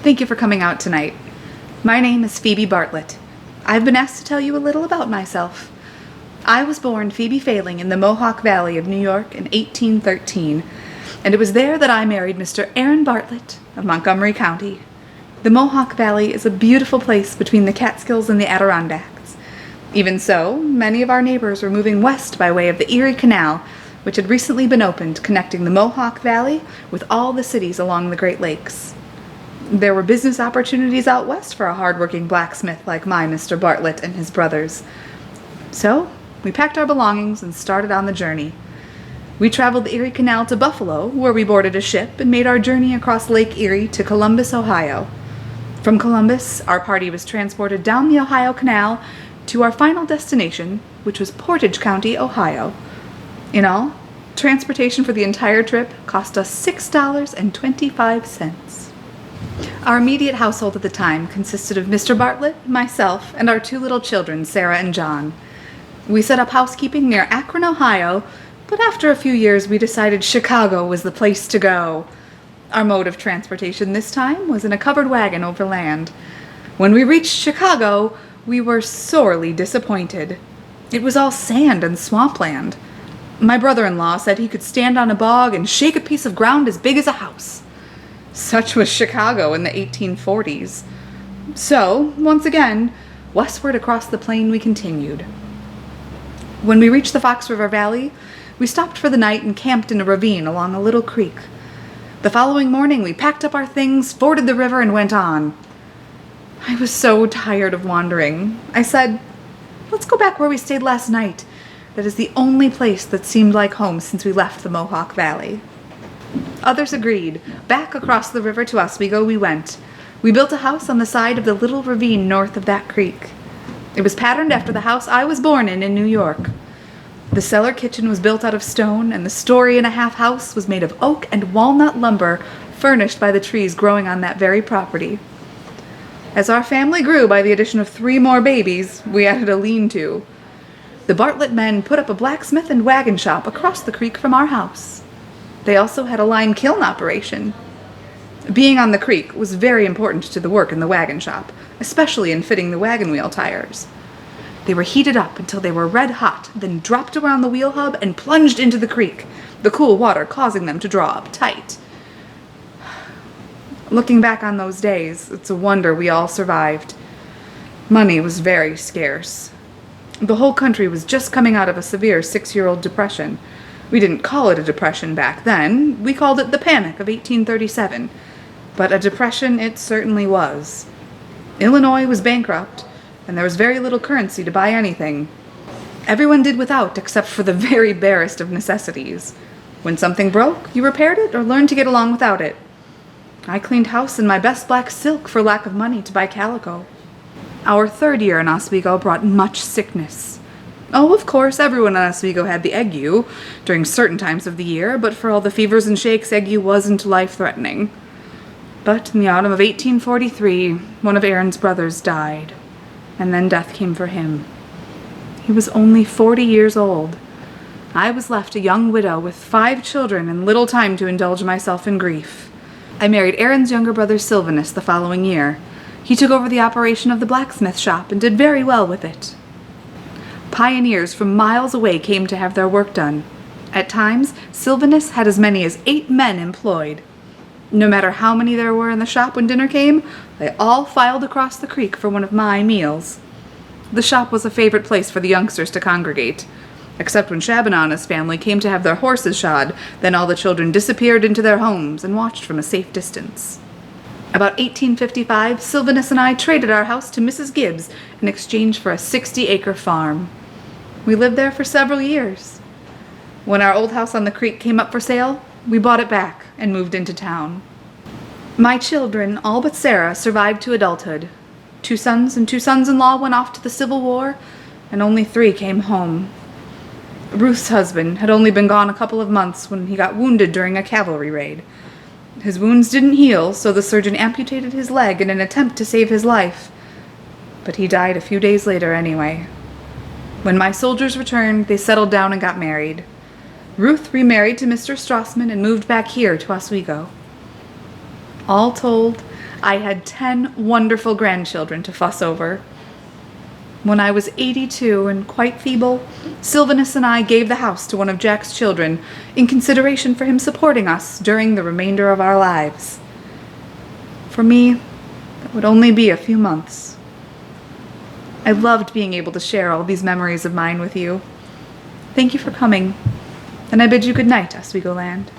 Thank you for coming out tonight. My name is Phoebe Bartlett. I've been asked to tell you a little about myself. I was born Phoebe Failing in the Mohawk Valley of New York in 1813, and it was there that I married Mr. Aaron Bartlett of Montgomery County. The Mohawk Valley is a beautiful place between the Catskills and the Adirondacks. Even so, many of our neighbors were moving west by way of the Erie Canal, which had recently been opened, connecting the Mohawk Valley with all the cities along the Great Lakes. There were business opportunities out west for a hard-working blacksmith like my Mr. Bartlett and his brothers. So, we packed our belongings and started on the journey. We traveled the Erie Canal to Buffalo, where we boarded a ship and made our journey across Lake Erie to Columbus, Ohio. From Columbus, our party was transported down the Ohio Canal to our final destination, which was Portage County, Ohio. In all, transportation for the entire trip cost us $6.25. Our immediate household at the time consisted of Mr. Bartlett, myself, and our two little children, Sarah and John. We set up housekeeping near Akron, Ohio, but after a few years we decided Chicago was the place to go. Our mode of transportation this time was in a covered wagon over land. When we reached Chicago, we were sorely disappointed. It was all sand and swampland. My brother-in-law said he could stand on a bog and shake a piece of ground as big as a house. Such was Chicago in the 1840s. So, once again, westward across the plain we continued. When we reached the Fox River Valley, we stopped for the night and camped in a ravine along a little creek. The following morning, we packed up our things, forded the river, and went on. I was so tired of wandering. I said, "Let's go back where we stayed last night. That is the only place that seemed like home since we left the Mohawk Valley." Others agreed. Back across the river to Oswego we went. We built a house on the side of the little ravine north of that creek. It was patterned after the house I was born in New York. The cellar kitchen was built out of stone, and the story-and-a-half house was made of oak and walnut lumber, furnished by the trees growing on that very property. As our family grew by the addition of 3 more babies, we added a lean-to. The Bartlett men put up a blacksmith and wagon shop across the creek from our house. They also had a lime kiln operation. Being on the creek was very important to the work in the wagon shop, especially in fitting the wagon wheel tires. They were heated up until they were red hot, then dropped around the wheel hub and plunged into the creek, the cool water causing them to draw up tight. Looking back on those days, it's a wonder we all survived. Money was very scarce. The whole country was just coming out of a severe 6-year-old depression. We didn't call it a depression back then. We called it the Panic of 1837. But a depression it certainly was. Illinois was bankrupt, and there was very little currency to buy anything. Everyone did without except for the very barest of necessities. When something broke, you repaired it or learned to get along without it. I cleaned house in my best black silk for lack of money to buy calico. Our 3rd year in Oswego brought much sickness. Oh, of course, everyone in Oswego had the ague during certain times of the year, but for all the fevers and shakes, ague wasn't life-threatening. But in the autumn of 1843, one of Aaron's brothers died, and then death came for him. He was only 40 years old. I was left a young widow with 5 children and little time to indulge myself in grief. I married Aaron's younger brother Sylvanus the following year. He took over the operation of the blacksmith shop and did very well with it. Pioneers from miles away came to have their work done. At times, Sylvanus had as many as 8 men employed. No matter how many there were in the shop when dinner came, they all filed across the creek for one of my meals. The shop was a favorite place for the youngsters to congregate. Except when Shabanana's family came to have their horses shod, then all the children disappeared into their homes and watched from a safe distance. About 1855, Sylvanus and I traded our house to Mrs. Gibbs in exchange for a 60-acre farm. We lived there for several years. When our old house on the creek came up for sale, we bought it back and moved into town. My children, all but Sarah, survived to adulthood. 2 sons and 2 sons-in-law went off to the Civil War, and only 3 came home. Ruth's husband had only been gone a couple of months when he got wounded during a cavalry raid. His wounds didn't heal, so the surgeon amputated his leg in an attempt to save his life. But he died a few days later anyway. When my soldiers returned, they settled down and got married. Ruth remarried to Mr. Strassman and moved back here to Oswego. All told, I had 10 wonderful grandchildren to fuss over. When I was 82 and quite feeble, Sylvanus and I gave the house to one of Jack's children in consideration for him supporting us during the remainder of our lives. For me, that would only be a few months. I loved being able to share all these memories of mine with you. Thank you for coming, and I bid you good night, Oswego Land.